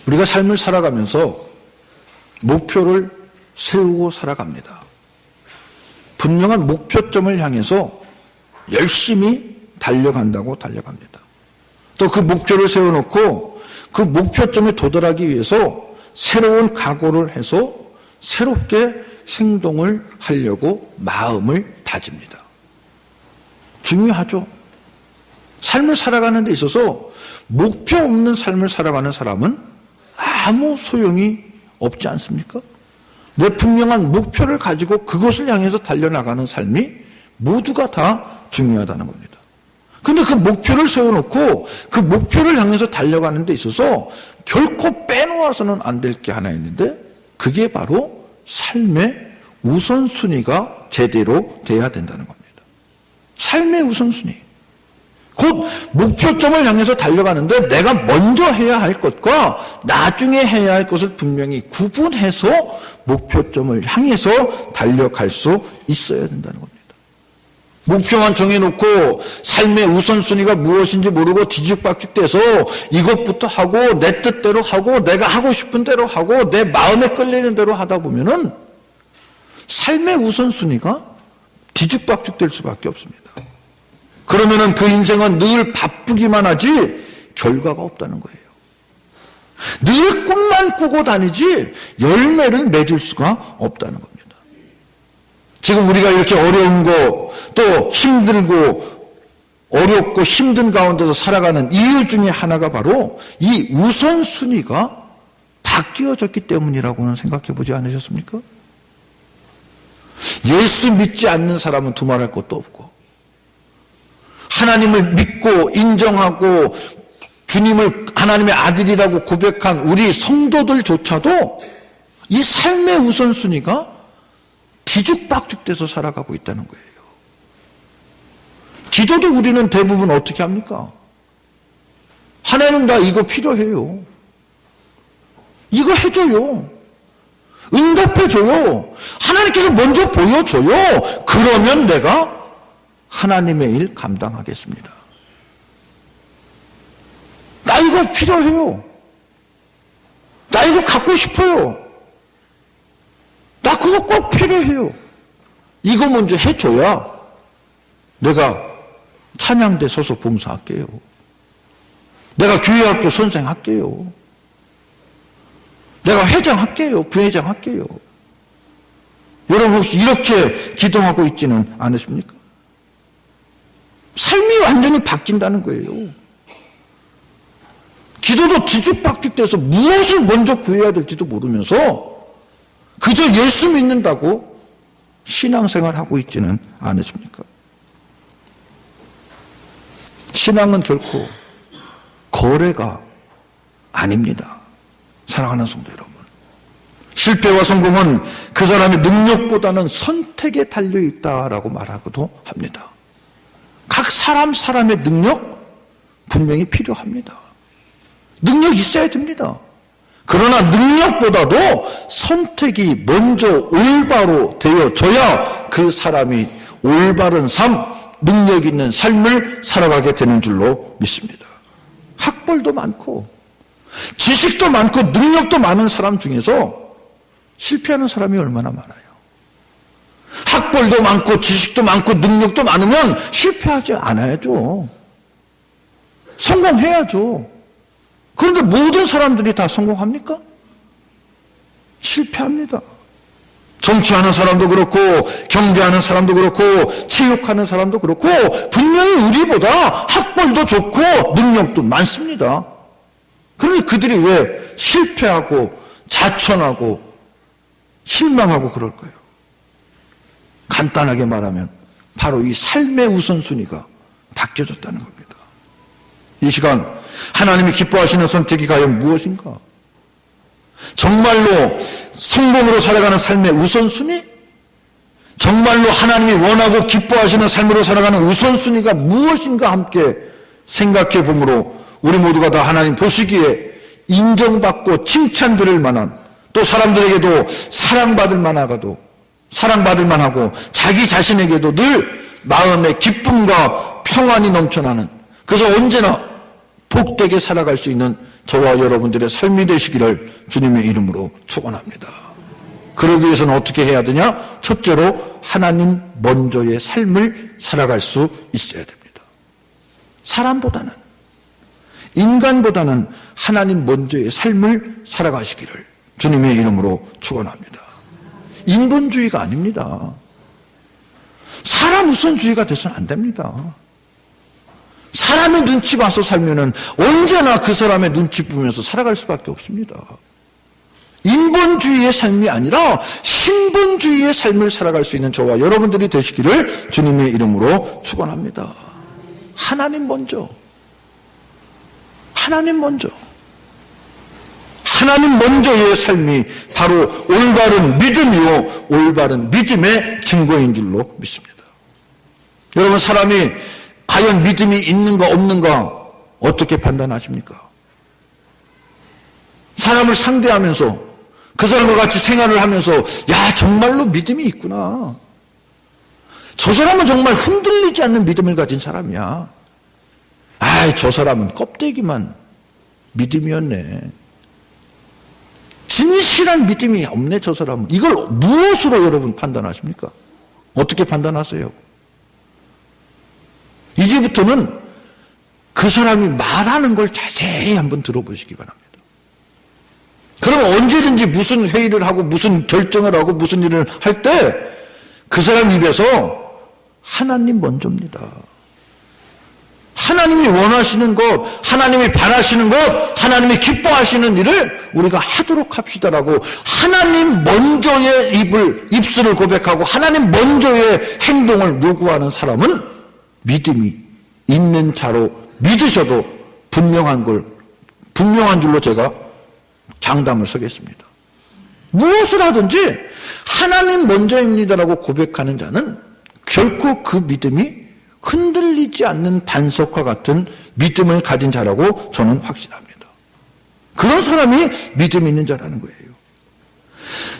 우리가 삶을 살아가면서 목표를 세우고 살아갑니다. 분명한 목표점을 향해서 열심히 달려간다고 달려갑니다. 또 그 목표를 세워놓고 그 목표점에 도달하기 위해서 새로운 각오를 해서 새롭게 행동을 하려고 마음을 다집니다. 중요하죠. 삶을 살아가는 데 있어서 목표 없는 삶을 살아가는 사람은 아무 소용이 없지 않습니까? 내 분명한 목표를 가지고 그것을 향해서 달려나가는 삶이 모두가 다 중요하다는 겁니다. 근데 그 목표를 세워놓고 그 목표를 향해서 달려가는 데 있어서 결코 빼놓아서는 안 될 게 하나 있는데 그게 바로 삶의 우선순위가 제대로 돼야 된다는 겁니다. 삶의 우선순위. 곧 목표점을 향해서 달려가는데 내가 먼저 해야 할 것과 나중에 해야 할 것을 분명히 구분해서 목표점을 향해서 달려갈 수 있어야 된다는 겁니다. 목표만 정해놓고 삶의 우선순위가 무엇인지 모르고 뒤죽박죽돼서 이것부터 하고 내 뜻대로 하고 내가 하고 싶은 대로 하고 내 마음에 끌리는 대로 하다 보면은 삶의 우선순위가 뒤죽박죽될 수밖에 없습니다. 그러면은 그 인생은 늘 바쁘기만 하지 결과가 없다는 거예요. 늘 꿈만 꾸고 다니지 열매를 맺을 수가 없다는 겁니다. 지금 우리가 이렇게 어려운 거, 또 힘들고 어렵고 힘든 가운데서 살아가는 이유 중에 하나가 바로 이 우선순위가 바뀌어졌기 때문이라고는 생각해 보지 않으셨습니까? 예수 믿지 않는 사람은 두말할 것도 없고 하나님을 믿고 인정하고 주님을 하나님의 아들이라고 고백한 우리 성도들조차도 이 삶의 우선순위가 뒤죽박죽돼서 살아가고 있다는 거예요. 기도도 우리는 대부분 어떻게 합니까? 하나님 나 이거 필요해요. 이거 해줘요. 응답해줘요. 하나님께서 먼저 보여줘요. 그러면 내가 하나님의 일 감당하겠습니다. 나 이거 필요해요. 나 이거 갖고 싶어요. 나 그거 꼭 필요해요. 이거 먼저 해줘야 내가 찬양대 서서 봉사할게요. 내가 교회학교 선생할게요. 내가 회장할게요. 부회장할게요. 여러분 혹시 이렇게 기도하고 있지는 않으십니까? 삶이 완전히 바뀐다는 거예요. 기도도 뒤죽박죽돼서 무엇을 먼저 구해야 될지도 모르면서 그저 예수 믿는다고 신앙생활 하고 있지는 않으십니까? 신앙은 결코 거래가 아닙니다. 사랑하는 성도 여러분. 실패와 성공은 그 사람의 능력보다는 선택에 달려있다라고 말하기도 합니다. 각 사람의 능력 분명히 필요합니다. 능력 있어야 됩니다. 그러나 능력보다도 선택이 먼저 올바로 되어져야 그 사람이 올바른 삶, 능력 있는 삶을 살아가게 되는 줄로 믿습니다. 학벌도 많고 지식도 많고 능력도 많은 사람 중에서 실패하는 사람이 얼마나 많아요. 학벌도 많고 지식도 많고 능력도 많으면 실패하지 않아야죠. 성공해야죠. 그런데 모든 사람들이 다 성공합니까? 실패합니다. 정치하는 사람도 그렇고 경제하는 사람도 그렇고 체육하는 사람도 그렇고 분명히 우리보다 학벌도 좋고 능력도 많습니다. 그런데 그들이 왜 실패하고 자천하고 실망하고 그럴 거예요? 간단하게 말하면 바로 이 삶의 우선순위가 바뀌어졌다는 겁니다. 이 시간 하나님이 기뻐하시는 선택이 과연 무엇인가? 정말로 성공으로 살아가는 삶의 우선순위? 정말로 하나님이 원하고 기뻐하시는 삶으로 살아가는 우선순위가 무엇인가 함께 생각해 보므로 우리 모두가 다 하나님 보시기에 인정받고 칭찬드릴 만한 또 사람들에게도 사랑받을 만하고 자기 자신에게도 늘 마음의 기쁨과 평안이 넘쳐나는 그래서 언제나 복되게 살아갈 수 있는 저와 여러분들의 삶이 되시기를 주님의 이름으로 축원합니다. 그러기 위해서는 어떻게 해야 되냐? 첫째로 하나님 먼저의 삶을 살아갈 수 있어야 됩니다. 사람보다는, 인간보다는 하나님 먼저의 삶을 살아가시기를 주님의 이름으로 축원합니다. 인본주의가 아닙니다. 사람 우선주의가 돼서는 안 됩니다. 사람의 눈치 봐서 살면은 언제나 그 사람의 눈치 보면서 살아갈 수밖에 없습니다. 인본주의의 삶이 아니라 신본주의의 삶을 살아갈 수 있는 저와 여러분들이 되시기를 주님의 이름으로 축원합니다. 하나님 먼저. 하나님 먼저. 하나님 먼저의 삶이 바로 올바른 믿음이요, 올바른 믿음의 증거인 줄로 믿습니다. 여러분, 사람이 과연 믿음이 있는가 없는가 어떻게 판단하십니까? 사람을 상대하면서 그 사람과 같이 생활을 하면서 야, 정말로 믿음이 있구나. 저 사람은 정말 흔들리지 않는 믿음을 가진 사람이야. 아이, 저 사람은 껍데기만 믿음이었네. 진실한 믿음이 없네, 저 사람은. 이걸 무엇으로 여러분 판단하십니까? 어떻게 판단하세요? 이제부터는 그 사람이 말하는 걸 자세히 한번 들어보시기 바랍니다. 그러면 언제든지 무슨 회의를 하고 무슨 결정을 하고 무슨 일을 할 때 그 사람 입에서 하나님 먼저입니다. 하나님이 원하시는 것, 하나님이 바라시는 것, 하나님이 기뻐하시는 일을 우리가 하도록 합시다라고 하나님 먼저의 입술을 고백하고 하나님 먼저의 행동을 요구하는 사람은 믿음이 있는 자로 믿으셔도 분명한 줄로 제가 장담을 서겠습니다. 무엇을 하든지 하나님 먼저입니다라고 고백하는 자는 결코 그 믿음이 흔들리지 않는 반석과 같은 믿음을 가진 자라고 저는 확신합니다. 그런 사람이 믿음 있는 자라는 거예요.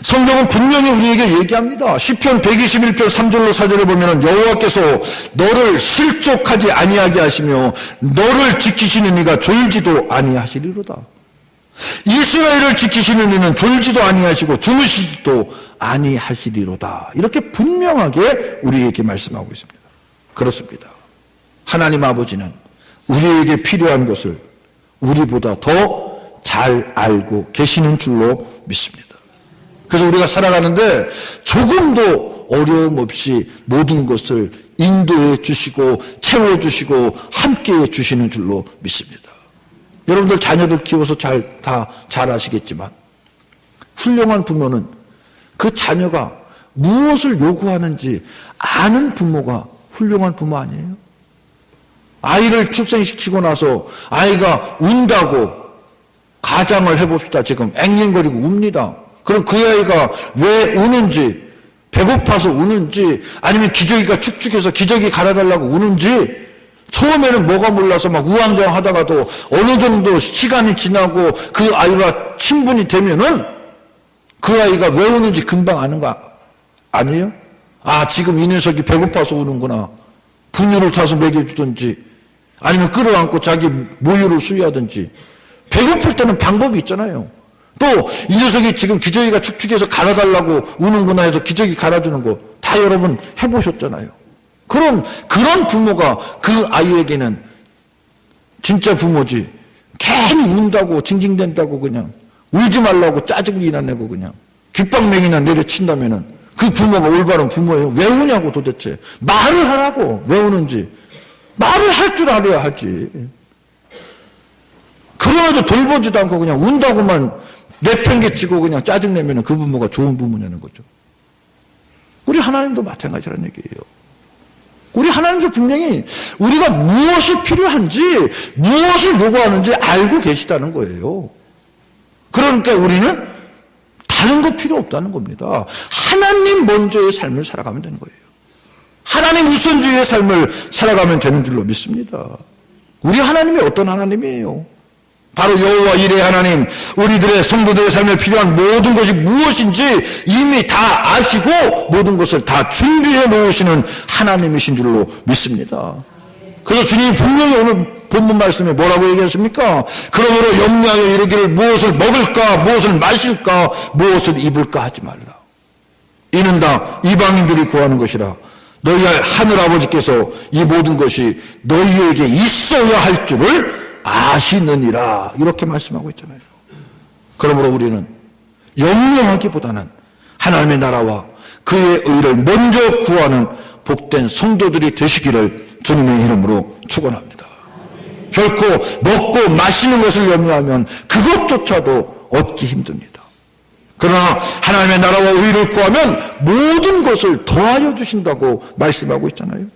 성경은 분명히 우리에게 얘기합니다. 시편 121편 3절로 4절을 보면 여호와께서 너를 실족하지 아니하게 하시며 너를 지키시는 이가 졸지도 아니하시리로다. 이스라엘을 지키시는 이는 졸지도 아니하시고 주무시지도 아니하시리로다. 이렇게 분명하게 우리에게 말씀하고 있습니다. 그렇습니다. 하나님 아버지는 우리에게 필요한 것을 우리보다 더 잘 알고 계시는 줄로 믿습니다. 그래서 우리가 살아가는데 조금도 어려움 없이 모든 것을 인도해 주시고 채워주시고 함께해 주시는 줄로 믿습니다. 여러분들 자녀들 키워서 다 잘 아시겠지만 훌륭한 부모는 그 자녀가 무엇을 요구하는지 아는 부모가 훌륭한 부모 아니에요? 아이를 출생시키고 나서 아이가 운다고 가정을 해봅시다. 지금 앵앵거리고 웁니다. 그럼 그 아이가 왜 우는지, 배고파서 우는지, 아니면 기저귀가 축축해서 기저귀 갈아달라고 우는지, 처음에는 뭐가 몰라서 막 우왕좌왕 하다가도 어느 정도 시간이 지나고 그 아이가 친분이 되면은 그 아이가 왜 우는지 금방 아는 거 아니에요? 아, 지금 이 녀석이 배고파서 우는구나. 분유를 타서 먹여주든지, 아니면 끌어안고 자기 모유를 수유하든지. 배고플 때는 방법이 있잖아요. 또 이 녀석이 지금 기저귀가 축축해서 갈아달라고 우는구나 해서 기저귀 갈아주는 거 다 여러분 해보셨잖아요. 그런 부모가 그 아이에게는 진짜 부모지. 괜히 운다고 징징댄다고 그냥 울지 말라고 짜증이나 내고 그냥 귓방맹이나 내려친다면은 그 부모가 올바른 부모예요. 왜 우냐고 도대체. 말을 하라고. 왜 우는지. 말을 할 줄 알아야 하지. 그러나도 돌보지도 않고 그냥 운다고만 내팽개치고 그냥 짜증내면 그 부모가 좋은 부모냐는 거죠. 우리 하나님도 마찬가지라는 얘기예요. 우리 하나님도 분명히 우리가 무엇이 필요한지 무엇을 요구하는지 알고 계시다는 거예요. 그러니까 우리는 다른 거 필요 없다는 겁니다. 하나님 먼저의 삶을 살아가면 되는 거예요. 하나님 우선주의의 삶을 살아가면 되는 줄로 믿습니다. 우리 하나님이 어떤 하나님이에요? 바로 여호와 이레 하나님, 우리들의 성도들의 삶에 필요한 모든 것이 무엇인지 이미 다 아시고 모든 것을 다 준비해 놓으시는 하나님이신 줄로 믿습니다. 그래서 주님이 분명히 오늘 본문 말씀에 뭐라고 얘기했습니까? 그러므로 염려하여 이르기를 무엇을 먹을까, 무엇을 마실까, 무엇을 입을까 하지 말라. 이는 다 이방인들이 구하는 것이라. 너희 하늘아버지께서 이 모든 것이 너희에게 있어야 할 줄을 아시느니라. 이렇게 말씀하고 있잖아요. 그러므로 우리는 염려하기보다는 하나님의 나라와 그의 의를 먼저 구하는 복된 성도들이 되시기를 주님의 이름으로 축원합니다. 결코 먹고 마시는 것을 염려하면 그것조차도 얻기 힘듭니다. 그러나 하나님의 나라와 의를 구하면 모든 것을 더하여 주신다고 말씀하고 있잖아요.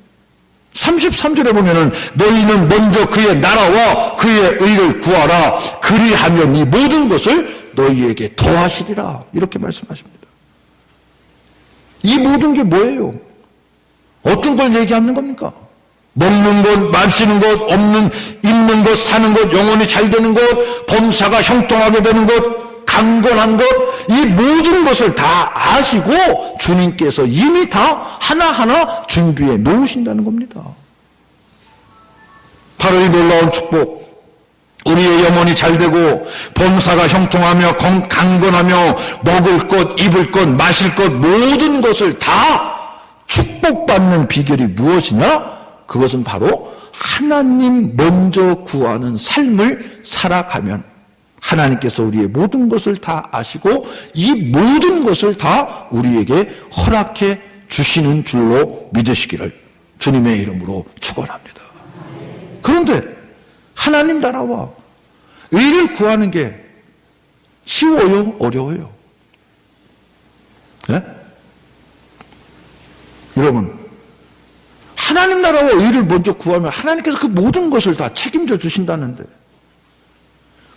33절에 보면은 너희는 먼저 그의 나라와 그의 의를 구하라. 그리하면 이 모든 것을 너희에게 더하시리라. 이렇게 말씀하십니다. 이 모든 게 뭐예요? 어떤 걸 얘기하는 겁니까? 먹는 것, 마시는 것, 없는, 입는 것, 사는 것, 영혼이 잘 되는 것, 범사가 형통하게 되는 것, 강건한 것, 이 모든 것을 다 아시고 주님께서 이미 다 하나하나 준비해 놓으신다는 겁니다. 바로 이 놀라운 축복, 우리의 영혼이 잘되고 범사가 형통하며 강건하며 먹을 것, 입을 것, 마실 것 모든 것을 다 축복받는 비결이 무엇이냐? 그것은 바로 하나님 먼저 구하는 삶을 살아가면 하나님께서 우리의 모든 것을 다 아시고 이 모든 것을 다 우리에게 허락해 주시는 줄로 믿으시기를 주님의 이름으로 축원합니다. 그런데 하나님 나라와 의를 구하는 게 쉬워요? 어려워요? 네? 여러분, 하나님 나라와 의를 먼저 구하면 하나님께서 그 모든 것을 다 책임져 주신다는데,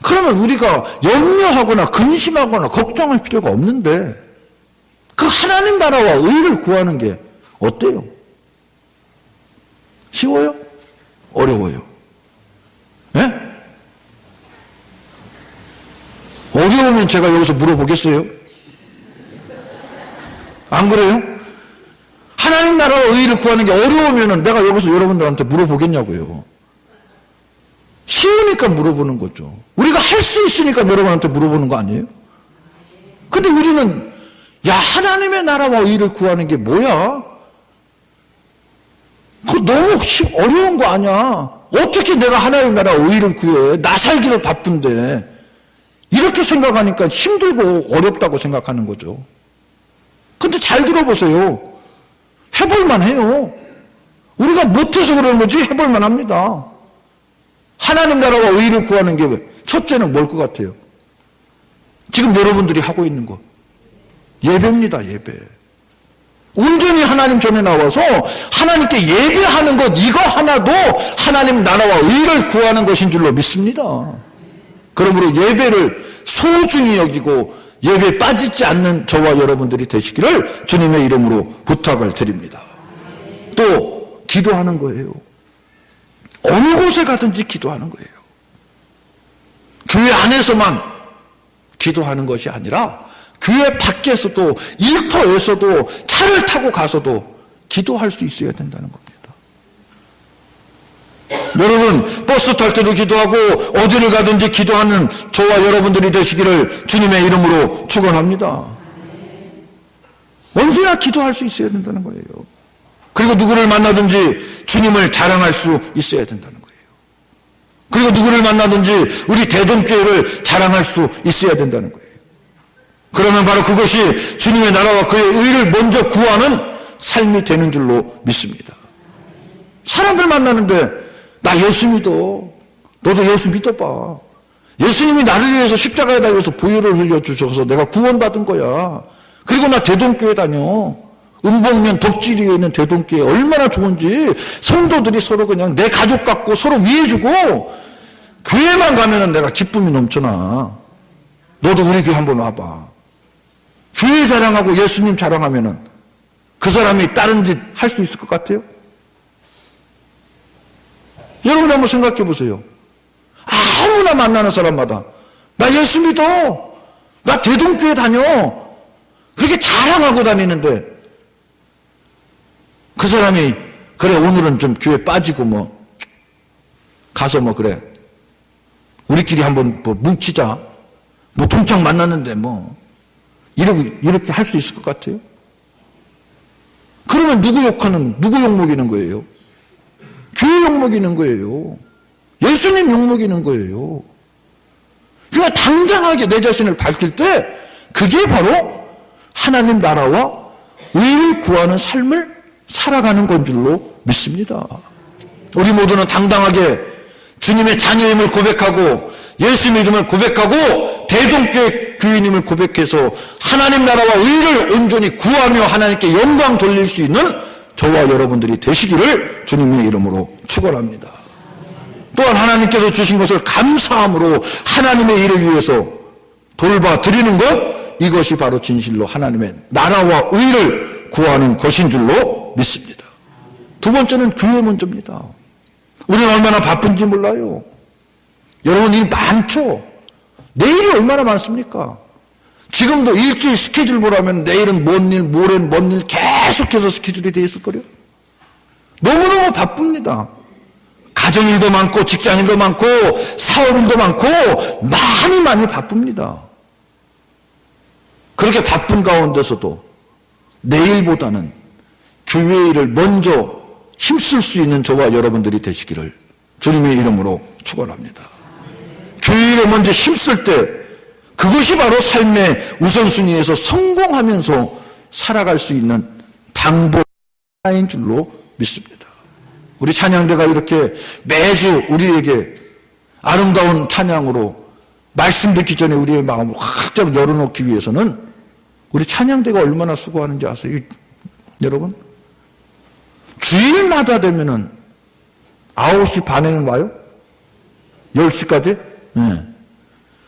그러면 우리가 염려하거나 근심하거나 걱정할 필요가 없는데 그 하나님 나라와 의를 구하는 게 어때요? 쉬워요? 어려워요? 네? 어려우면 제가 여기서 물어보겠어요? 안 그래요? 하나님 나라와 의를 구하는 게 어려우면 내가 여기서 여러분들한테 물어보겠냐고요. 쉬우니까 물어보는 거죠. 우리가 할 수 있으니까 여러분한테 물어보는 거 아니에요? 근데 우리는 야, 하나님의 나라와 의를 구하는 게 뭐야? 그거 너무 어려운 거 아니야. 어떻게 내가 하나님의 나라와 의를 구해? 나 살기도 바쁜데. 이렇게 생각하니까 힘들고 어렵다고 생각하는 거죠. 근데 잘 들어보세요. 해볼만 해요. 우리가 못해서 그러는 거지 해볼만 합니다. 하나님 나라와 의를 구하는 게 첫째는 뭘 것 같아요? 지금 여러분들이 하고 있는 것. 예배입니다. 예배. 온전히 하나님 전에 나와서 하나님께 예배하는 것 이거 하나도 하나님 나라와 의를 구하는 것인 줄로 믿습니다. 그러므로 예배를 소중히 여기고 예배에 빠지지 않는 저와 여러분들이 되시기를 주님의 이름으로 부탁을 드립니다. 또 기도하는 거예요. 어느 곳에 가든지 기도하는 거예요. 교회 안에서만 기도하는 것이 아니라 교회 밖에서도 일터에서도 차를 타고 가서도 기도할 수 있어야 된다는 겁니다. 여러분 버스 탈 때도 기도하고 어디를 가든지 기도하는 저와 여러분들이 되시기를 주님의 이름으로 축원합니다. 언제나 기도할 수 있어야 된다는 거예요. 그리고 누구를 만나든지 주님을 자랑할 수 있어야 된다는 거예요. 그리고 누구를 만나든지 우리 대동교회를 자랑할 수 있어야 된다는 거예요. 그러면 바로 그것이 주님의 나라와 그의 의를 먼저 구하는 삶이 되는 줄로 믿습니다. 사람들 만나는데 나 예수 믿어. 너도 예수 믿어봐. 예수님이 나를 위해서 십자가에 달려서 보혈을 흘려주셔서 내가 구원받은 거야. 그리고 나 대동교회 다녀. 음복면 덕지리에 있는 대동교회 얼마나 좋은지 성도들이 서로 그냥 내 가족 같고 서로 위해주고 교회만 가면은 내가 기쁨이 넘쳐나. 너도 우리 교회 한번 와봐. 교회 자랑하고 예수님 자랑하면은 그 사람이 다른 짓 할 수 있을 것 같아요? 여러분 한번 생각해 보세요. 아무나 만나는 사람마다 나 예수 믿어. 나 대동교회 다녀. 그렇게 자랑하고 다니는데 그 사람이 그래 오늘은 좀 교회 빠지고 뭐 가서 뭐 그래. 우리끼리 한번 뭐 뭉치자. 뭐 동창 만났는데 뭐. 이렇게 할 수 있을 것 같아요? 그러면 누구 욕먹이는 거예요? 교회 욕먹이는 거예요. 예수님 욕먹이는 거예요. 그러니까 당당하게 내 자신을 밝힐 때 그게 바로 하나님 나라와 의를 구하는 삶을 살아가는 건 줄로 믿습니다. 우리 모두는 당당하게 주님의 자녀임을 고백하고 예수님 이름을 고백하고 대동교회 교인임을 고백해서 하나님 나라와 의를 온전히 구하며 하나님께 영광 돌릴 수 있는 저와 여러분들이 되시기를 주님의 이름으로 축원합니다. 또한 하나님께서 주신 것을 감사함으로 하나님의 일을 위해서 돌봐 드리는 것, 이것이 바로 진실로 하나님의 나라와 의를 구하는 것인 줄로 믿습니다. 두 번째는 교회 먼저입니다. 우리는 얼마나 바쁜지 몰라요. 여러분 일 많죠? 내일이 얼마나 많습니까? 지금도 일주일 스케줄 보라면 내일은 뭔 일, 모레는 뭔 일 계속해서 스케줄이 돼 있을 거예요. 너무너무 바쁩니다. 가정일도 많고 직장일도 많고 사업일도 많고 많이 바쁩니다. 그렇게 바쁜 가운데서도 내일보다는 교회 일을 먼저 힘쓸 수 있는 저와 여러분들이 되시기를 주님의 이름으로 축원합니다. 교회 일에 먼저 힘쓸 때 그것이 바로 삶의 우선순위에서 성공하면서 살아갈 수 있는 방법인 줄로 믿습니다. 우리 찬양대가 이렇게 매주 우리에게 아름다운 찬양으로 말씀 듣기 전에 우리의 마음을 확 열어놓기 위해서는 우리 찬양대가 얼마나 수고하는지 아세요? 여러분? 주일마다 되면은 9시 반에는 와요? 10시까지? 네.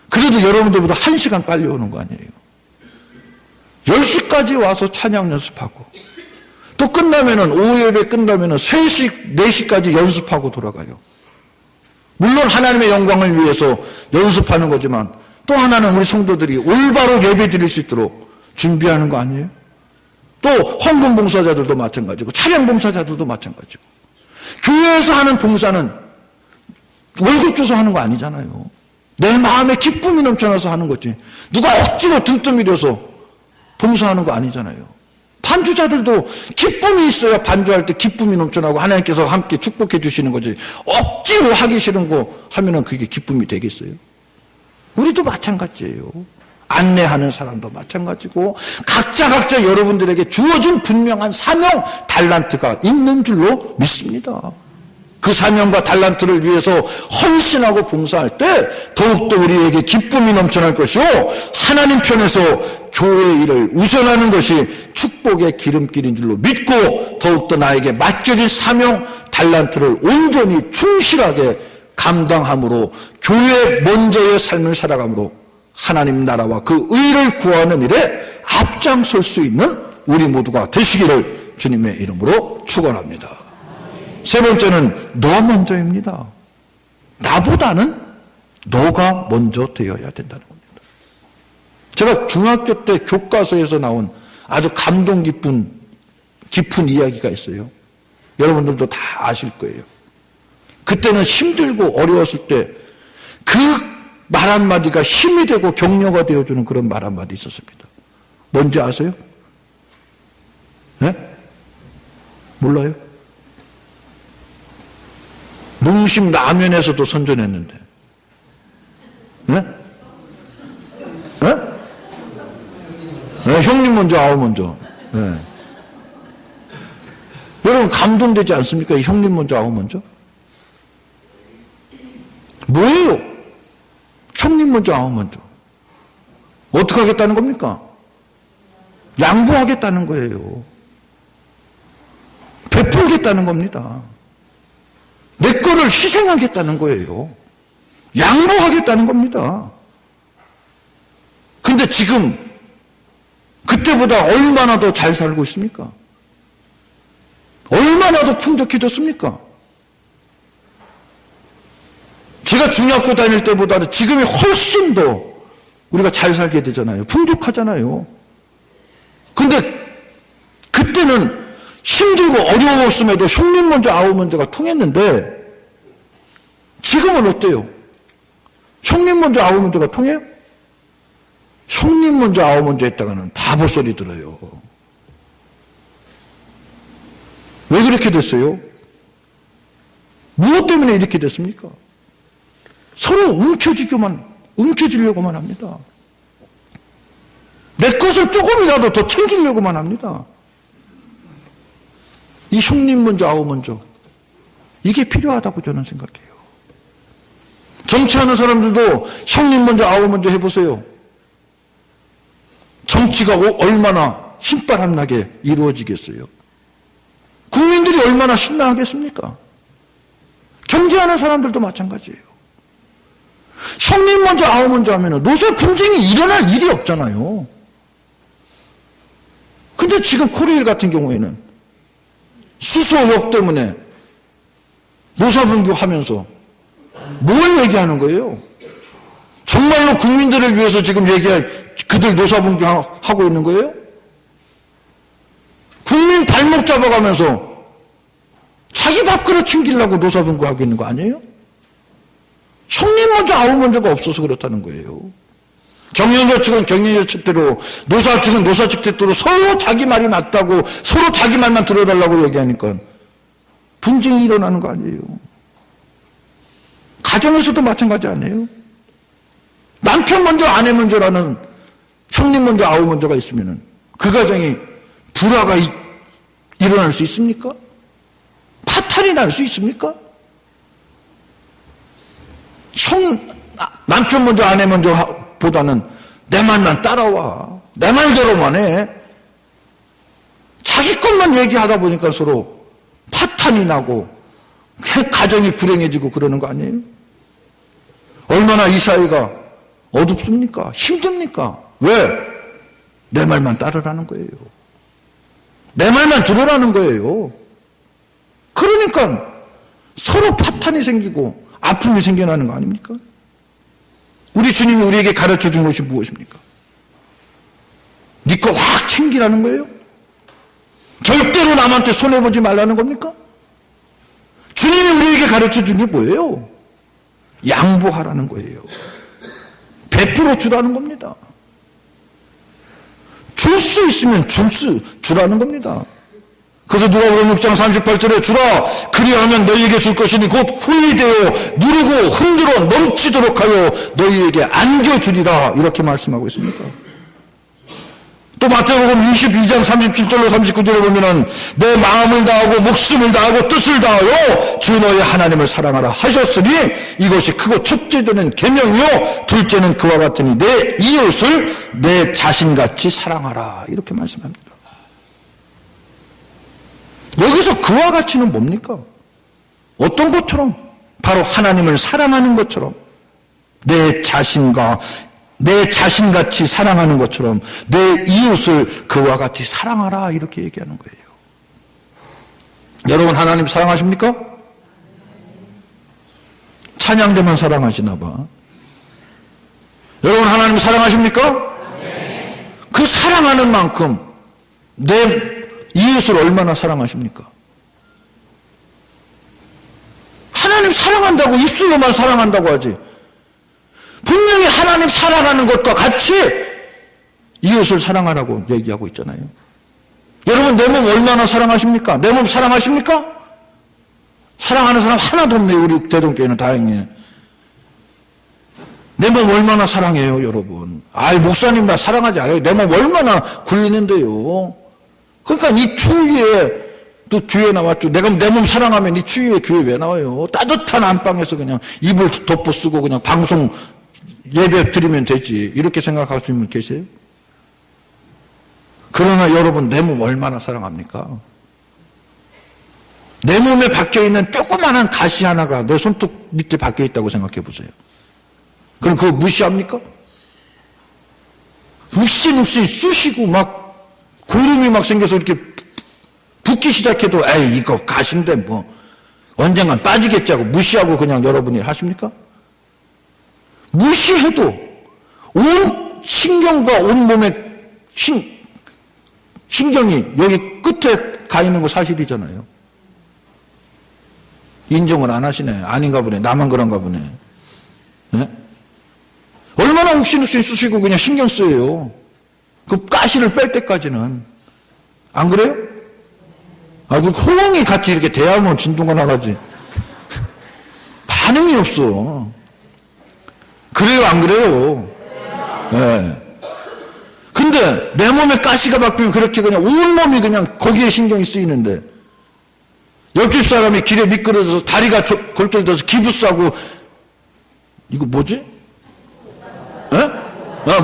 그래도 여러분들보다 1시간 빨리 오는 거 아니에요. 10시까지 와서 찬양 연습하고 또 끝나면은 오후 예배 끝나면은 3시, 4시까지 연습하고 돌아가요. 물론 하나님의 영광을 위해서 연습하는 거지만 또 하나는 우리 성도들이 올바로 예배 드릴 수 있도록 준비하는 거 아니에요? 또 헌금 봉사자들도 마찬가지고 차량 봉사자들도 마찬가지고 교회에서 하는 봉사는 월급 줘서 하는 거 아니잖아요. 내 마음에 기쁨이 넘쳐나서 하는 거지. 누가 억지로 등 떠밀려서 봉사하는 거 아니잖아요. 반주자들도 기쁨이 있어야 반주할 때 기쁨이 넘쳐나고 하나님께서 함께 축복해 주시는 거지. 억지로 하기 싫은 거 하면은 그게 기쁨이 되겠어요? 우리도 마찬가지예요. 안내하는 사람도 마찬가지고 각자 여러분들에게 주어진 분명한 사명, 달란트가 있는 줄로 믿습니다. 그 사명과 달란트를 위해서 헌신하고 봉사할 때 더욱더 우리에게 기쁨이 넘쳐날 것이요 하나님 편에서 교회 일을 우선하는 것이 축복의 기름길인 줄로 믿고 더욱더 나에게 맡겨진 사명, 달란트를 온전히 충실하게 감당함으로 교회 먼저의 삶을 살아감으로 하나님 나라와 그 의를 구하는 일에 앞장설 수 있는 우리 모두가 되시기를 주님의 이름으로 축원합니다. 세 번째는 너 먼저입니다. 나보다는 너가 먼저 되어야 된다는 겁니다. 제가 중학교 때 교과서에서 나온 아주 감동 깊은 이야기가 있어요. 여러분들도 다 아실 거예요. 그때는 힘들고 어려웠을 때 그 말 한마디가 힘이 되고 격려가 되어주는 그런 말 한마디 있었습니다. 뭔지 아세요? 네? 몰라요? 농심 라면에서도 선전했는데. 네? 네? 네, 형님 먼저, 아우 먼저. 네. 여러분 감동되지 않습니까? 형님 먼저, 아우 먼저? 뭐예요? 형님 먼저, 아우 먼저. 어떻게 하겠다는 겁니까? 양보하겠다는 거예요. 베풀겠다는 겁니다. 내 거를 희생하겠다는 거예요. 양보하겠다는 겁니다. 근데 지금 그때보다 얼마나 더 잘 살고 있습니까? 얼마나 더 풍족해졌습니까? 제가 중학교 다닐 때보다는 지금이 훨씬 더 우리가 잘 살게 되잖아요. 풍족하잖아요. 근데 그때는 힘들고 어려웠음에도 형님 먼저 아우 먼저가 통했는데 지금은 어때요? 형님 먼저 아우 먼저가 통해요? 형님 먼저 아우 먼저 했다가는 바보 소리 들어요. 왜 그렇게 됐어요? 무엇 때문에 이렇게 됐습니까? 서로 움켜쥐려고만 합니다. 내 것을 조금이라도 더 챙기려고만 합니다. 이 형님 먼저 아우 먼저, 이게 필요하다고 저는 생각해요. 정치하는 사람들도 형님 먼저 아우 먼저 해보세요. 정치가 얼마나 신바람나게 이루어지겠어요? 국민들이 얼마나 신나하겠습니까? 경제하는 사람들도 마찬가지예요. 형님 먼저 아우 먼저 하면 노사 분쟁이 일어날 일이 없잖아요. 근데 지금 코레일 같은 경우에는 수소욕 때문에 노사분규하면서 뭘 얘기하는 거예요? 정말로 국민들을 위해서 지금 그들 노사분규하고 있는 거예요? 국민 발목 잡아가면서 자기 밥그릇 챙기려고 노사분규하고 있는 거 아니에요? 형님 먼저 아우 먼저가 없어서 그렇다는 거예요. 경영자 측은 경영자 측대로, 노사 측은 노사 측대로 서로 자기 말이 맞다고 서로 자기 말만 들어달라고 얘기하니까 분쟁이 일어나는 거 아니에요. 가정에서도 마찬가지 아니에요? 남편 먼저 아내 먼저라는 형님 먼저 아우 먼저가 있으면 그 가정이 불화가 일어날 수 있습니까? 파탄이 날 수 있습니까? 남편 먼저 아내 먼저 보다는 내 말만 따라와, 내 말대로만 해. 자기 것만 얘기하다 보니까 서로 파탄이 나고 가정이 불행해지고 그러는 거 아니에요? 얼마나 이 사회가 어둡습니까? 힘듭니까? 왜? 내 말만 따르라는 거예요. 내 말만 들으라는 거예요. 그러니까 서로 파탄이 생기고 아픔이 생겨나는 거 아닙니까? 우리 주님이 우리에게 가르쳐 준 것이 무엇입니까? 네 거 확 챙기라는 거예요? 절대로 남한테 손해보지 말라는 겁니까? 주님이 우리에게 가르쳐 준 게 뭐예요? 양보하라는 거예요. 베풀어 주라는 겁니다. 줄 수 있으면 주라는 겁니다. 그래서 누가복음 6장 38절에 주라 그리하면 너희에게 줄 것이니 곧 후히 되어 누르고 흔들어 넘치도록 하여 너희에게 안겨주리라 이렇게 말씀하고 있습니다. 또 마태복음 22장 37절로 39절에 보면은 내 마음을 다하고 목숨을 다하고 뜻을 다하여 주 너희 하나님을 사랑하라 하셨으니 이것이 크고 첫째는 계명이요 둘째는 그와 같으니 내 이웃을 내 자신같이 사랑하라 이렇게 말씀합니다. 여기서 그와 같이는 뭡니까? 어떤 것처럼? 바로 하나님을 사랑하는 것처럼 내 자신같이 사랑하는 것처럼 내 이웃을 그와 같이 사랑하라 이렇게 얘기하는 거예요. 여러분 하나님 사랑하십니까? 찬양대만 사랑하시나 봐. 여러분 하나님 사랑하십니까? 그 사랑하는 만큼 내 이웃을 얼마나 사랑하십니까? 하나님 사랑한다고 입술로만 사랑한다고 하지 분명히 하나님 사랑하는 것과 같이 이웃을 사랑하라고 얘기하고 있잖아요. 여러분 내 몸 얼마나 사랑하십니까? 내 몸 사랑하십니까? 사랑하는 사람 하나도 없네요. 우리 대동교회는 다행히. 내 몸 얼마나 사랑해요 여러분. 목사님 나 사랑하지 않아요. 내 몸 얼마나 굴리는데요. 그러니까 이 추위에 또 뒤에 나왔죠. 내가 내 몸 사랑하면 이 추위에 교회 왜 나와요? 따뜻한 안방에서 그냥 이불 덮어 쓰고 그냥 방송 예배 드리면 되지. 이렇게 생각하시는 분 계세요? 그러나 여러분 내 몸 얼마나 사랑합니까? 내 몸에 박혀있는 조그마한 가시 하나가 내 손톱 밑에 박혀있다고 생각해 보세요. 그럼 그거 무시합니까? 욱신욱신 쑤시고 막 고름이 막 생겨서 이렇게 붓기 시작해도 이거 가시인데 뭐 언젠간 빠지겠지 하고 무시하고 그냥 여러분이 하십니까? 무시해도 온 신경과 온 몸의 신경이 여기 끝에 가 있는 거 사실이잖아요. 인정을 안 하시네. 아닌가 보네. 나만 그런가 보네. 네? 얼마나 욱신욱신 쓰시고 그냥 신경 쓰여요. 그 가시를 뺄 때까지는. 안 그래요? 아, 그 호랑이 같이 이렇게 대하면 진동가 나가지. 반응이 없어. 그래요, 안 그래요? 예. 네. 근데 내 몸에 가시가 박히면 그렇게 그냥 온몸이 그냥 거기에 신경이 쓰이는데, 옆집 사람이 길에 미끄러져서 다리가 골절돼서 기부스하고, 이거 뭐지? 예?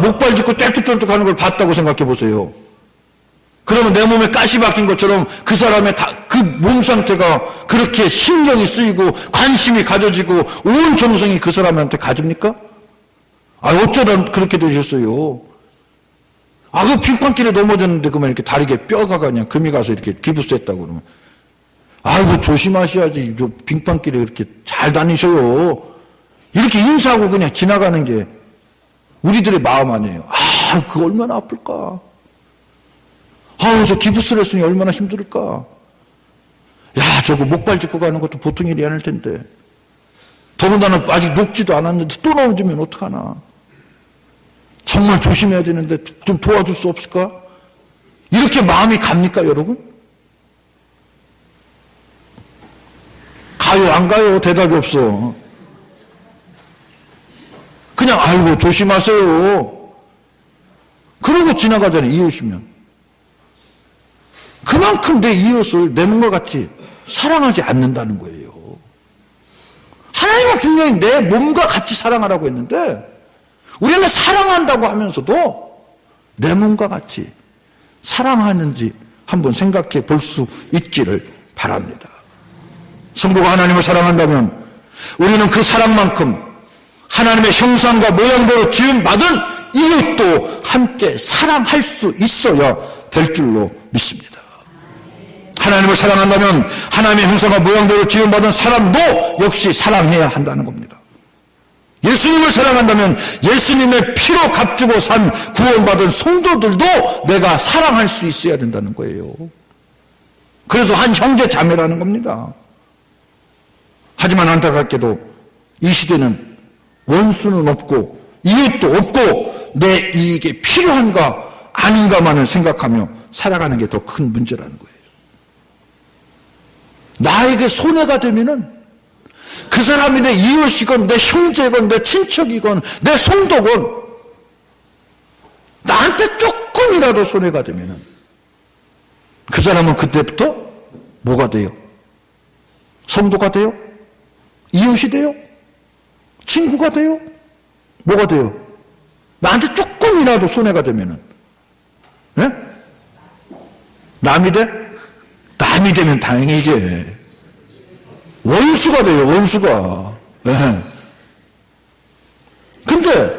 목발 짚고 쫄뚝쫄뚝 하는 걸 봤다고 생각해 보세요. 그러면 내 몸에 가시 박힌 것처럼 그 사람의 그 몸 상태가 그렇게 신경이 쓰이고 관심이 가져지고 온 정성이 그 사람한테 가집니까? 아, 어쩌다 그렇게 되셨어요? 아, 그 빙판길에 넘어졌는데 그만 이렇게 다리에 뼈가 그냥 금이 가서 이렇게 기부스했다고 그러면, 아이고, 조심하셔야지. 저 빙판길에 이렇게 잘 다니셔요. 이렇게 인사하고 그냥 지나가는 게 우리들의 마음 아니에요. 아, 그거 얼마나 아플까? 아우, 저 기부스를 했으니 얼마나 힘들까? 야, 저거 목발 짚고 가는 것도 보통 일이 아닐 텐데. 더군다나 아직 녹지도 않았는데 또 넘어지면 어떡하나? 정말 조심해야 되는데 좀 도와줄 수 없을까? 이렇게 마음이 갑니까, 여러분? 가요, 안 가요? 대답이 없어. 그냥, 아이고, 조심하세요. 그러고 지나가잖아요, 이웃이면. 그만큼 내 이웃을 내 몸과 같이 사랑하지 않는다는 거예요. 하나님은 분명히 내 몸과 같이 사랑하라고 했는데, 우리는 사랑한다고 하면서도 내 몸과 같이 사랑하는지 한번 생각해 볼 수 있기를 바랍니다. 성도가 하나님을 사랑한다면 우리는 그 사랑만큼 하나님의 형상과 모양대로 지음받은 이웃도 함께 사랑할 수 있어야 될 줄로 믿습니다. 하나님을 사랑한다면 하나님의 형상과 모양대로 지음받은 사람도 역시 사랑해야 한다는 겁니다. 예수님을 사랑한다면 예수님의 피로 값주고 산 구원받은 성도들도 내가 사랑할 수 있어야 된다는 거예요. 그래서 한 형제 자매라는 겁니다. 하지만 안타깝게도 이 시대는 원수는 없고 이웃도 없고 내 이익이 필요한가 아닌가만을 생각하며 살아가는 게 더 큰 문제라는 거예요. 나에게 손해가 되면은 그 사람이 내 이웃이건 내 형제건 내 친척이건 내 성도건 나한테 조금이라도 손해가 되면은 그 사람은 그때부터 뭐가 돼요? 성도가 돼요? 이웃이 돼요? 친구가 돼요? 뭐가 돼요? 나한테 조금이라도 손해가 되면은, 예? 남이 돼? 남이 되면 다행이지. 원수가 돼요, 원수가. 예. 근데,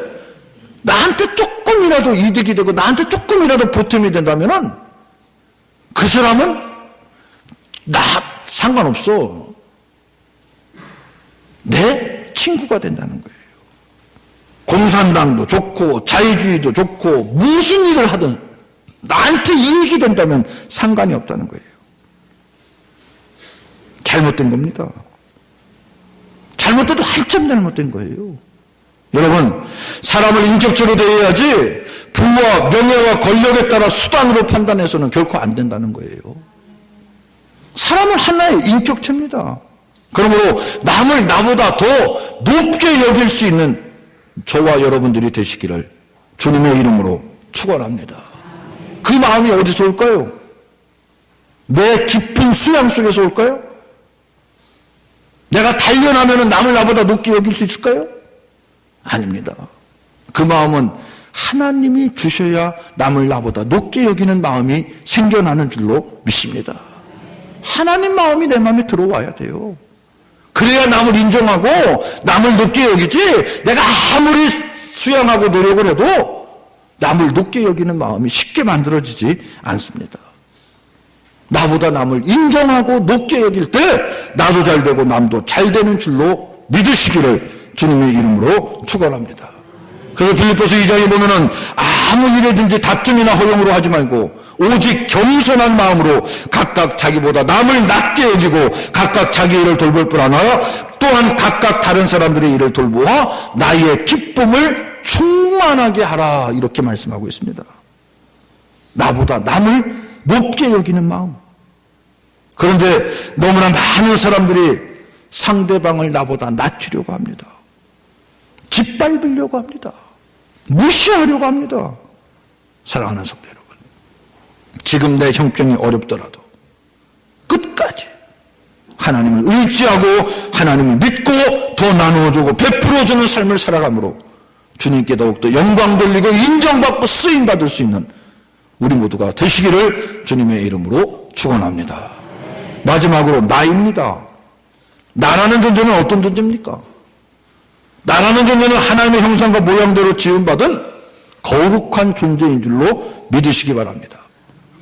나한테 조금이라도 이득이 되고, 나한테 조금이라도 보탬이 된다면은, 그 사람은, 상관없어. 내 친구가 된다는 거예요. 공산당도 좋고 자유주의도 좋고 무슨 일을 하든 나한테 이익이 된다면 상관이 없다는 거예요. 잘못된 겁니다. 잘못돼도 한참 잘못된 거예요. 여러분, 사람을 인격적으로 대해야지 부와 명예와 권력에 따라 수단으로 판단해서는 결코 안 된다는 거예요. 사람은 하나의 인격체입니다. 그러므로 남을 나보다 더 높게 여길 수 있는 저와 여러분들이 되시기를 주님의 이름으로 축원합니다. 그 마음이 어디서 올까요? 내 깊은 수양 속에서 올까요? 내가 단련하면 남을 나보다 높게 여길 수 있을까요? 아닙니다. 그 마음은 하나님이 주셔야 남을 나보다 높게 여기는 마음이 생겨나는 줄로 믿습니다. 하나님 마음이 내 마음에 들어와야 돼요. 그래야 남을 인정하고 남을 높게 여기지, 내가 아무리 수양하고 노력을 해도 남을 높게 여기는 마음이 쉽게 만들어지지 않습니다. 나보다 남을 인정하고 높게 여길 때 나도 잘 되고 남도 잘 되는 줄로 믿으시기를 주님의 이름으로 축원합니다. 그래서 빌립보서 2장에 보면은 아무 일에든지 다툼이나 허용으로 하지 말고 오직 겸손한 마음으로 각각 자기보다 남을 낮게 여기고 각각 자기 일을 돌볼 뿐 아니라 또한 각각 다른 사람들의 일을 돌보아 나의 기쁨을 충만하게 하라, 이렇게 말씀하고 있습니다. 나보다 남을 높게 여기는 마음. 그런데 너무나 많은 사람들이 상대방을 나보다 낮추려고 합니다. 짓밟으려고 합니다. 무시하려고 합니다. 사랑하는 성도 여러분, 지금 내 형편이 어렵더라도 끝까지 하나님을 의지하고 하나님을 믿고 더 나누어주고 베풀어주는 삶을 살아감으로 주님께 더욱더 영광 돌리고 인정받고 쓰임받을 수 있는 우리 모두가 되시기를 주님의 이름으로 축원합니다. 마지막으로 나입니다. 나라는 존재는 어떤 존재입니까? 나라는 존재는 하나님의 형상과 모양대로 지음받은 거룩한 존재인 줄로 믿으시기 바랍니다.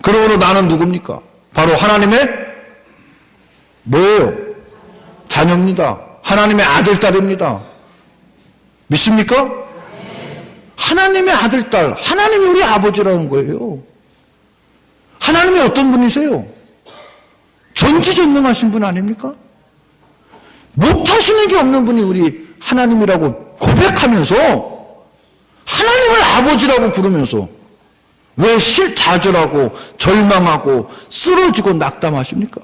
그러므로 나는 누굽니까? 바로 하나님의 뭐예요? 자녀입니다. 하나님의 아들, 딸입니다. 믿습니까? 하나님의 아들, 딸, 하나님이 우리 아버지라는 거예요. 하나님이 어떤 분이세요? 전지전능하신 분 아닙니까? 못하시는 게 없는 분이 우리 하나님이라고 고백하면서 하나님을 아버지라고 부르면서 왜 좌절하고 절망하고 쓰러지고 낙담하십니까?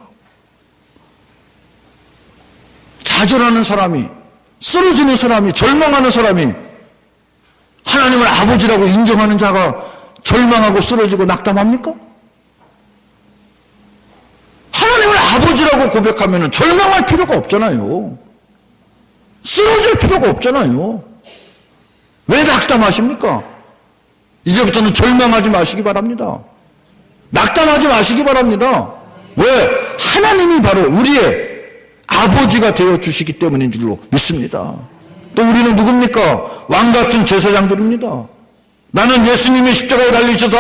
좌절하는 사람이, 쓰러지는 사람이, 절망하는 사람이 하나님을 아버지라고 인정하는 자가 절망하고 쓰러지고 낙담합니까? 하나님을 아버지라고 고백하면 절망할 필요가 없잖아요. 쓰러질 필요가 없잖아요. 왜 낙담하십니까? 이제부터는 절망하지 마시기 바랍니다. 낙담하지 마시기 바랍니다. 왜? 하나님이 바로 우리의 아버지가 되어주시기 때문인 줄로 믿습니다. 또 우리는 누굽니까? 왕같은 제사장들입니다. 나는 예수님이 십자가에 달리셔서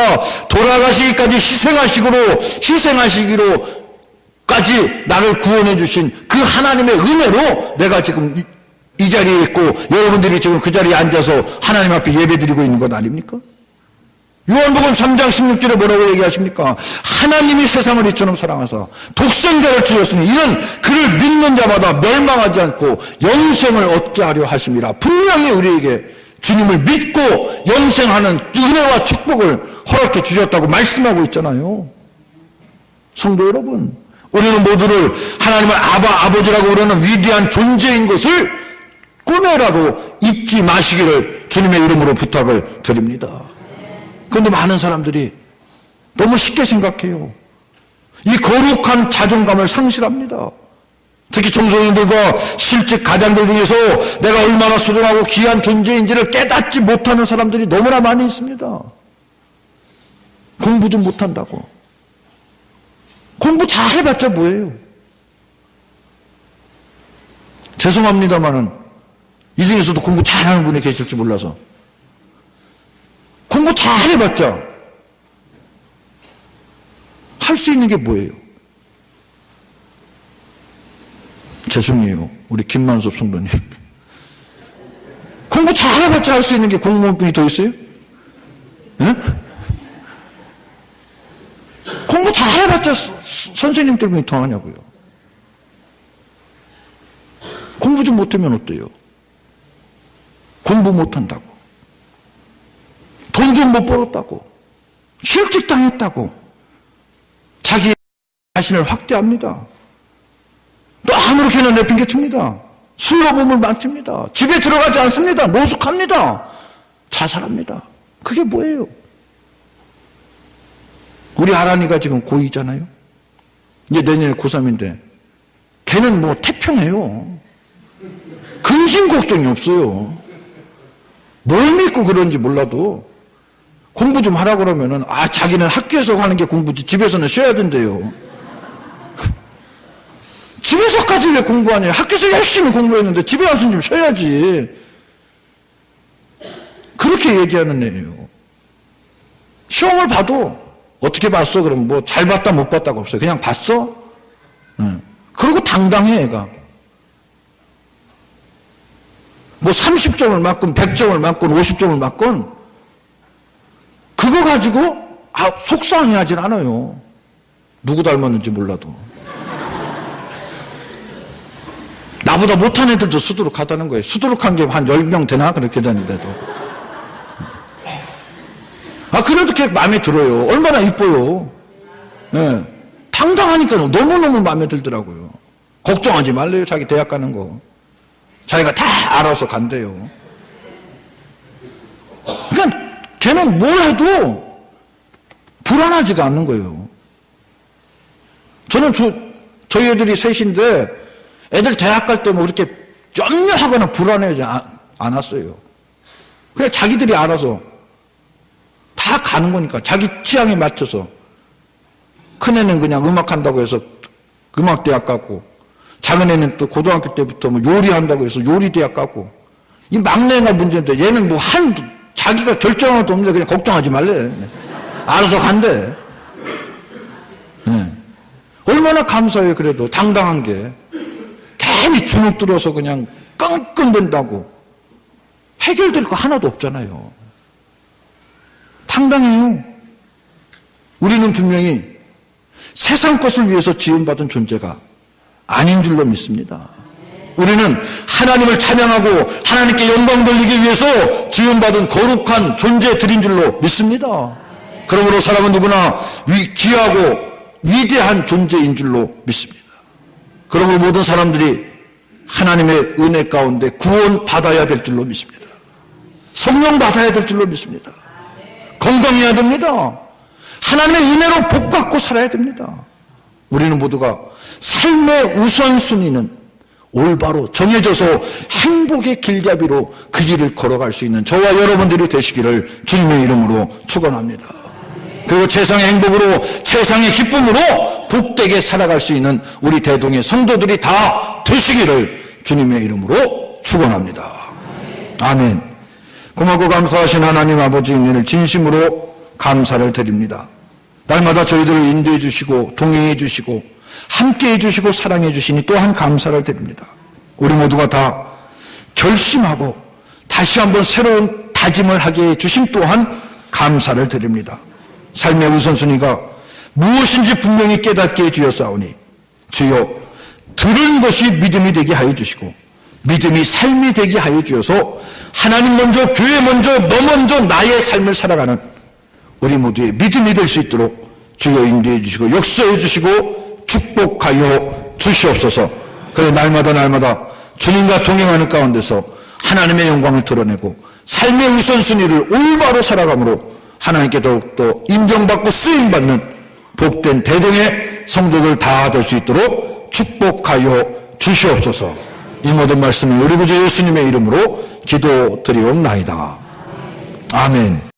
돌아가시기까지 희생하시기로까지 나를 구원해 주신 그 하나님의 은혜로 내가 지금 이 자리에 있고 여러분들이 지금 그 자리에 앉아서 하나님 앞에 예배드리고 있는 것 아닙니까? 요한복음 3장 16절에 뭐라고 얘기하십니까? 하나님이 세상을 이처럼 사랑하사 독생자를 주셨으니 이는 그를 믿는 자마다 멸망하지 않고 영생을 얻게 하려 하심이라. 분명히 우리에게 주님을 믿고 영생하는 은혜와 축복을 허락해 주셨다고 말씀하고 있잖아요. 성도 여러분, 우리는 모두를 하나님을 아버지라고 부르는 위대한 존재인 것을 꿈에라도 잊지 마시기를 주님의 이름으로 부탁을 드립니다. 그런데 많은 사람들이 너무 쉽게 생각해요. 이 거룩한 자존감을 상실합니다. 특히 청소년들과 실직 가장들 중에서 내가 얼마나 소중하고 귀한 존재인지를 깨닫지 못하는 사람들이 너무나 많이 있습니다. 공부 좀 못한다고. 공부 잘해봤자 뭐예요? 죄송합니다만은 이 중에서도 공부 잘하는 분이 계실지 몰라서 공부 잘해봤자 할 수 있는 게 뭐예요? 죄송해요, 우리 김만섭 성도님. 공부 잘해봤자 할 수 있는 게 공무원분이 더 있어요? 네? 공부 잘해봤자 선생님들분이 더 하냐고요. 공부 좀 못하면 어때요? 공부 못한다고, 돈 좀 못 벌었다고, 실직당했다고 자기 자신을 확대합니다. 또 아무렇게나 내팽개칩니다. 술로범을 만집니다. 집에 들어가지 않습니다. 노숙합니다. 자살합니다. 그게 뭐예요? 우리 아란이가 지금 고2잖아요. 이제 내년에 고3인데 걔는 뭐 태평해요. 근심 걱정이 없어요. 뭘 믿고 그런지 몰라도 공부 좀 하라 그러면은 자기는 학교에서 하는 게 공부지 집에서는 쉬어야 된대요. 집에서까지 왜 공부하냐? 학교에서 열심히 공부했는데 집에 와서 좀 쉬어야지. 그렇게 얘기하는 애예요. 시험을 봐도 어떻게 봤어? 그럼 뭐 잘 봤다 못 봤다가 없어요. 그냥 봤어? 그리고 당당해 애가. 뭐 30점을 맞건 100점을 맞건 50점을 맞건 그거 가지고 속상해하진 않아요. 누구 닮았는지 몰라도. 나보다 못한 애들도 수두룩하다는 거예요. 수두룩한 게 한 10명 되나? 그렇게 다니는데도. 그래도 걔 마음에 들어요. 얼마나 이뻐요. 예. 당당하니까 너무너무 마음에 들더라고요. 걱정하지 말래요. 자기 대학 가는 거. 자기가 다 알아서 간대요. 그러니까 걔는 뭘 해도 불안하지가 않는 거예요. 저는 저희 애들이 셋인데 애들 대학 갈 때 뭐 그렇게 염려하거나 불안해하지 않았어요. 그냥 자기들이 알아서 다 가는 거니까 자기 취향에 맞춰서. 큰애는 그냥 음악한다고 해서 음악대학 가고, 작은 애는 또 고등학교 때부터 뭐 요리한다고 해서 요리대학 가고, 이 막내가 문제인데 얘는 뭐 자기가 결정한 것도 없는데 그냥 걱정하지 말래. 알아서 간대. 네. 얼마나 감사해요. 그래도 당당한 게. 괜히 주눅 들어서 그냥 끙끙댄다고 해결될 거 하나도 없잖아요. 당당해요. 우리는 분명히 세상 것을 위해서 지음받은 존재가 아닌 줄로 믿습니다. 우리는 하나님을 찬양하고 하나님께 영광 돌리기 위해서 지음받은 거룩한 존재들인 줄로 믿습니다. 그러므로 사람은 누구나 귀하고 위대한 존재인 줄로 믿습니다. 그러므로 모든 사람들이 하나님의 은혜 가운데 구원 받아야 될 줄로 믿습니다. 성령 받아야 될 줄로 믿습니다. 건강해야 됩니다. 하나님의 은혜로 복받고 살아야 됩니다. 우리는 모두가 삶의 우선순위는 올바로 정해져서 행복의 길잡이로 그 길을 걸어갈 수 있는 저와 여러분들이 되시기를 주님의 이름으로 축원합니다. 그리고 최상의 행복으로 최상의 기쁨으로 복되게 살아갈 수 있는 우리 대동의 성도들이 다 되시기를 주님의 이름으로 축원합니다. 아멘. 고맙고 감사하신 하나님 아버지 은혜를 진심으로 감사를 드립니다. 날마다 저희들을 인도해 주시고 동행해 주시고 함께해 주시고 사랑해 주시니 또한 감사를 드립니다. 우리 모두가 다 결심하고 다시 한번 새로운 다짐을 하게 해 주심 또한 감사를 드립니다. 삶의 우선순위가 무엇인지 분명히 깨닫게 해 주었사오니 주여 들은 것이 믿음이 되게 하여 주시고 믿음이 삶이 되게 하여 주어서 하나님 먼저, 교회 먼저, 너 먼저 나의 삶을 살아가는 우리 모두의 믿음이 될 수 있도록 주여 인도해 주시고 역사해 주시고 축복하여 주시옵소서. 그래 날마다 주님과 동행하는 가운데서 하나님의 영광을 드러내고 삶의 우선순위를 올바로 살아감으로 하나님께 더욱더 인정받고 쓰임받는 복된 대동의 성도들 다 될 수 있도록 축복하여 주시옵소서. 이 모든 말씀을 우리 구주 예수님의 이름으로 기도드리옵나이다. 아멘.